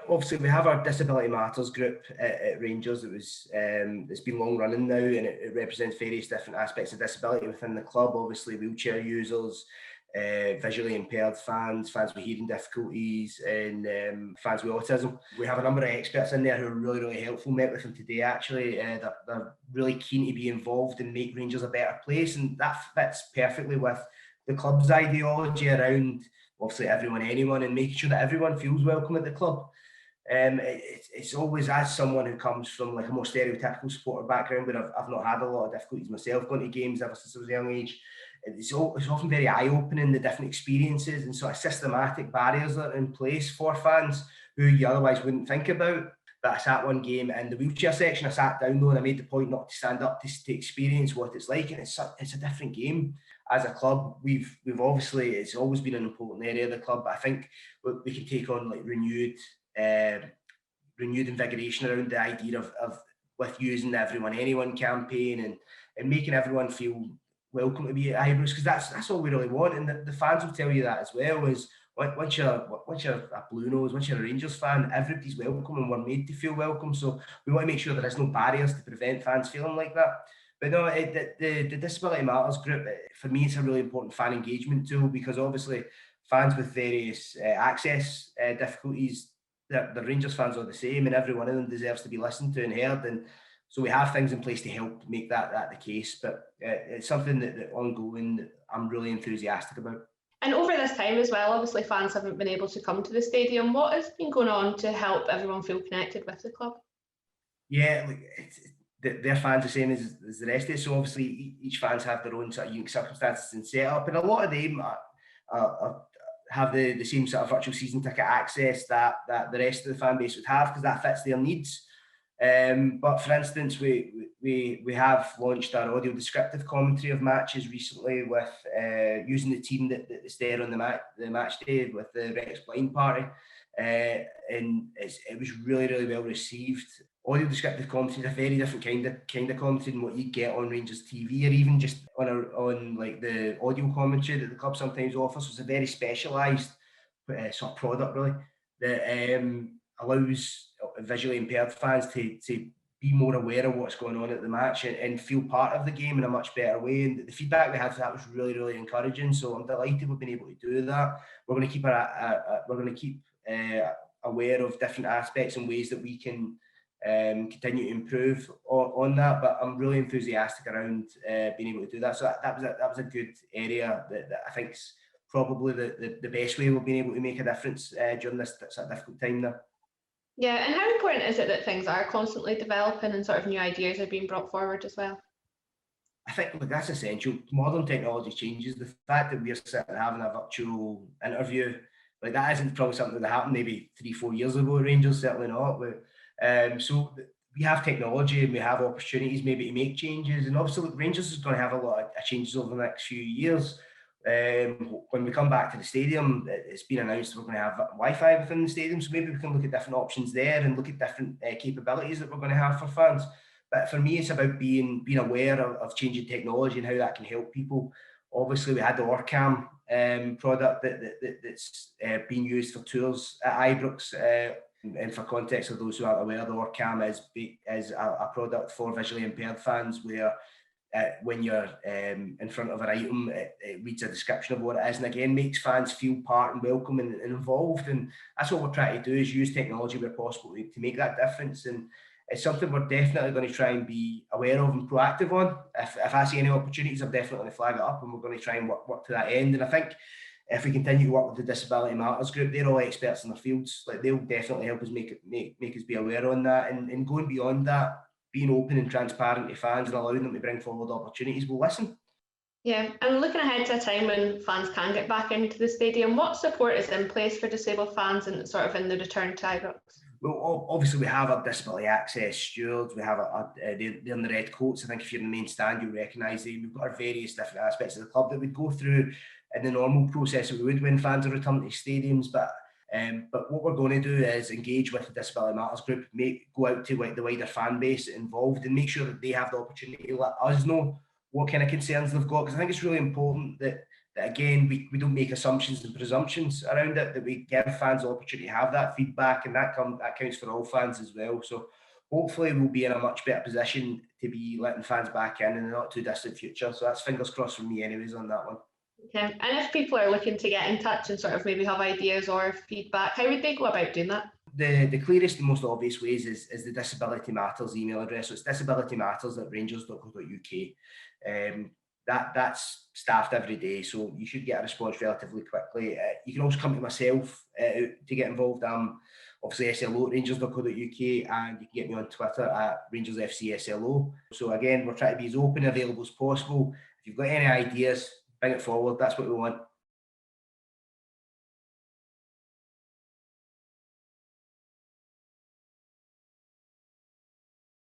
obviously we have our Disability Matters group at Rangers. It's been long running now, and it represents various different aspects of disability within the club. Obviously, wheelchair users, visually impaired fans, fans with hearing difficulties, and fans with autism. We have a number of experts in there who are really, really helpful. Met with them today, actually. They're really keen to be involved and make Rangers a better place, and that fits perfectly with the club's ideology around obviously everyone, anyone, and making sure that everyone feels welcome at the club. It's always, as someone who comes from like a more stereotypical supporter background, where I've not had a lot of difficulties myself going to games ever since I was a young age, it's often very eye-opening, the different experiences and sort of systematic barriers that are in place for fans who you otherwise wouldn't think about. But I sat one game in the wheelchair section, I sat down though, and I made the point not to stand up to experience what it's like, and it's a different game. As a club, we've obviously, it's always been an important area of the club, but I think we can take on like renewed invigoration around the idea of with using the Everyone Anyone campaign and making everyone feel welcome to be at Ibrox, because that's all we really want, and the fans will tell you that as well. Is once you're a Blue Nose, once you're a Rangers fan, everybody's welcome, and we're made to feel welcome. So we want to make sure there is no barriers to prevent fans feeling like that. But no, the Disability Matters group, for me, it's a really important fan engagement tool, because obviously fans with various access difficulties, the Rangers fans are the same, and every one of them deserves to be listened to and heard. And so we have things in place to help make that the case. But it's something that ongoing that I'm really enthusiastic about. And over this time as well, obviously fans haven't been able to come to the stadium. What has been going on to help everyone feel connected with the club? Yeah, their fans the same as the rest of it. So obviously each fans have their own sort of unique circumstances and setup, and a lot of them have the same sort of virtual season ticket access that the rest of the fan base would have, because that fits their needs. But for instance, we have launched our audio descriptive commentary of matches recently with using the team that's there on the match day with the Rex Blind Party, and it was really, really well received. Audio descriptive commentary is a very different kind of commentary than what you get on Rangers TV, or even just on like the audio commentary that the club sometimes offers. So it's a very specialised sort of product, really, that allows visually impaired fans to be more aware of what's going on at the match and feel part of the game in a much better way. And the feedback we had for that was really, really encouraging. So I'm delighted we've been able to do that. We're going to keep aware of different aspects and ways that we can continue to improve on that. But I'm really enthusiastic around being able to do that. So that was a good area that I think is probably the best way we've been able to make a difference during this sort of difficult time now. Yeah, and how important is it that things are constantly developing and sort of new ideas are being brought forward as well? I think that's essential. Modern technology changes. The fact that we're sitting having a virtual interview, like that isn't probably something that happened maybe 3-4 years ago at Rangers, certainly not. So we have technology and we have opportunities maybe to make changes. And obviously Rangers is going to have a lot of changes over the next few years. When we come back to the stadium, it's been announced we're going to have Wi-Fi within the stadium, so maybe we can look at different options there and look at different capabilities that we're going to have for fans. But for me, it's about being aware of changing technology and how that can help people. Obviously, we had the Orcam product that's being used for tours at Ibrox. And for context of those who aren't aware, the Orcam is a product for visually impaired fans where when you're in front of an item, it reads a description of what it is, and again makes fans feel part and welcome and involved. And that's what we're trying to do, is use technology where possible to make that difference. And it's something we're definitely going to try and be aware of and proactive on. If I see any opportunities, I'm definitely going to flag it up, and we're going to try and work to that end. And I think if we continue to work with the Disability Matters group, they're all experts in their fields. Like, they'll definitely help us make us be aware on that, and going beyond that, being open and transparent to fans and allowing them to bring forward opportunities. We'll listen. Yeah, and looking ahead to a time when fans can get back into the stadium, what support is in place for disabled fans and sort of in the return to Ibrox? Well, obviously we have our disability access stewards. We have they're in the red coats. I think if you're in the main stand, you'll recognise them. We've got our various different aspects of the club that we'd go through in the normal process that we would when fans are returning to stadiums. But what we're going to do is engage with the Disability Matters group, go out to the wider fan base involved, and make sure that they have the opportunity to let us know what kind of concerns they've got. Because I think it's really important that that again, we don't make assumptions and presumptions around it, that we give fans the opportunity to have that feedback, and that counts for all fans as well. So hopefully we'll be in a much better position to be letting fans back in the not too distant future. So that's fingers crossed for me anyways on that one. Okay. And if people are looking to get in touch and sort of maybe have ideas or feedback, how would they go about doing that? The clearest and most obvious ways is the Disability Matters email address. So it's disabilitymatters@rangers.co.uk. That's staffed every day, so you should get a response relatively quickly. You can also come to myself to get involved. I'm obviously SLO at rangers.co.uk, and you can get me on Twitter at RangersFCSLO. So again, we're trying to be as open and available as possible. If you've got any ideas, bring it forward. That's what we want.